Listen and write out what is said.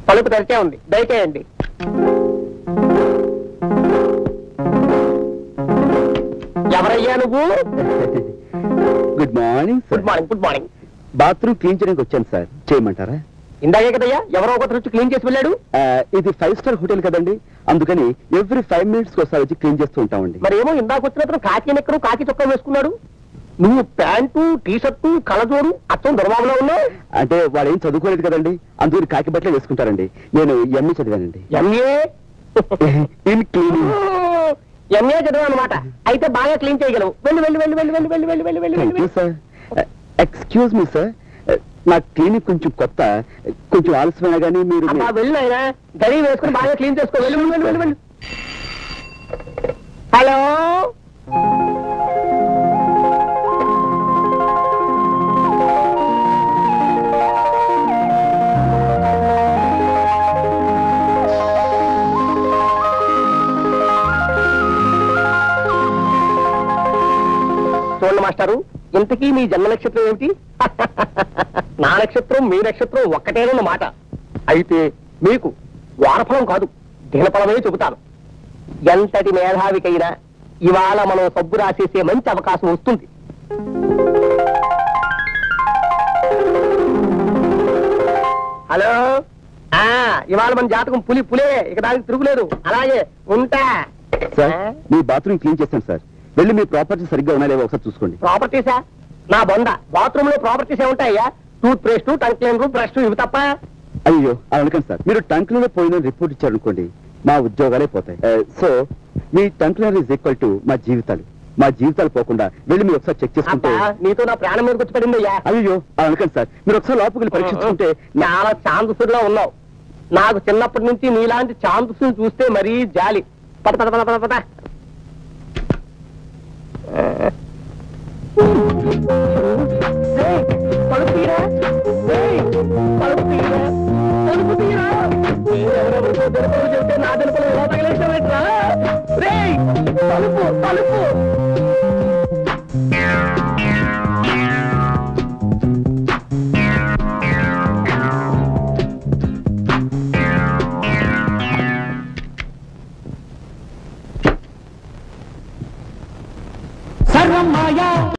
తలుపు తెరిచే ఉంది, దయచేయండి. ఎవరయ్యా నువ్వు? Good morning. Good morning. Good morning. Bathroom clean చేయడానికి వచ్చాను సార్, చేయమంటారా? ఇందాకే కదయ్యా ఎవరో ఒకటి వచ్చి క్లీన్ చేసి వెళ్ళాడు. ఇది 5 స్టార్ హోటల్ కదండి, అందుకని ఎవ్రీ 5 minutes ఒకసారి వచ్చి క్లీన్ చేస్తూ ఉంటామండి. మరి ఏమో ఇందాక వచ్చినప్పుడు కాకి నెక్కరు కాకి చొక్కా వేసుకున్నాడు, నువ్వు ప్యాంటు టీ షర్టు కళ్ళజోడు అచ్చం దొరబాబులో ఉన్నావు. అంటే వాడు ఏం చదువుకోలేదు కదండి, అందుకని కాకి బట్టలే వేసుకుంటారండి. నేను ఎంఏ చదివానండి. MA in cleaning. ఎంఏ చదివా అనమాట. అయితే బాగా క్లీన్ చేయగలవు. వెళ్ళి వెళ్ళి వెళ్ళి వెళ్ళి వెళ్ళి వెళ్ళి వెళ్ళి వెళ్ళి వెళ్ళి వెళ్ళి సార్. ఎక్స్క్యూజ్ మీ సార్, నా క్లినిక్ కొంచెం కొత్త, కొంచెం ఆలస్యమైనా కానీ మీరు వెళ్ళి అయినా గడి వేసుకుని బాగా క్లీన్ చేసుకో. వెళ్ళి వెళ్ళి వెళ్ళి వెళ్ళి. హలో, చూడండి మాస్టారు, ఇంతకీ మీ జన్మ నక్షత్రం ఏమిటి? నా నక్షత్రం మీ నక్షత్రం ఒక్కటేనన్నమాట. అయితే మీకు వారఫలం కాదు, దినఫలమే చెబుతాను. ఎంతటి మేధావికైనా ఇవాళ మనం సబ్బు రాసేసే మంచి అవకాశం వస్తుంది. హలో, ఇవాళ మన జాతకం పులే, ఇక దానికి తిరుగులేదు. అలాగే ఉంటా. మీ బాత్రూమ్ క్లీన్ చేస్తాను సార్, వెళ్ళి మీ ప్రాపర్టీ సరిగ్గా ఉన్నా లేవో ఒకసారి చూసుకోండి. ప్రాపర్టీసా? నా బొంద, బాత్రూమ్ లో ప్రాపర్టీస్ ఏముంటాయ్యా? Toothpaste, tongue cleaner, brush, ఇవి తప్ప. అయ్యో అలా అనకండి సార్, మీరు టంక్ క్లీనర్ పోయిన రిపోర్ట్ ఇచ్చారనుకోండి మా ఉద్యోగాలే పోతాయి. సో మీ tongue cleaner is equal to మా జీవితాలు పోకుండా వెళ్ళి మీరు ఒకసారి చెక్ చేసుకుంటే. నీతో నా ప్రాణం మీద వచ్చి పడింది అయ్యా. అయ్యో అలా అనకండి సార్, మీరు ఒకసారి లోపలికి వెళ్ళి పరీక్షించుకుంటే. చాలా ఛాందసులో ఉన్నావు. నాకు చిన్నప్పటి నుంచి నీలాంటి ఛాందసుని చూస్తే మరీ జాలి. పద పద పద పద పద. పలుపు తీరా, పలుపు తీరా, పలుపు తీరా. చెప్తే నా తెలుపులు ఎలా తగిలేసావేట్రా? పలుపు పలుపు. సర్వం మాయా.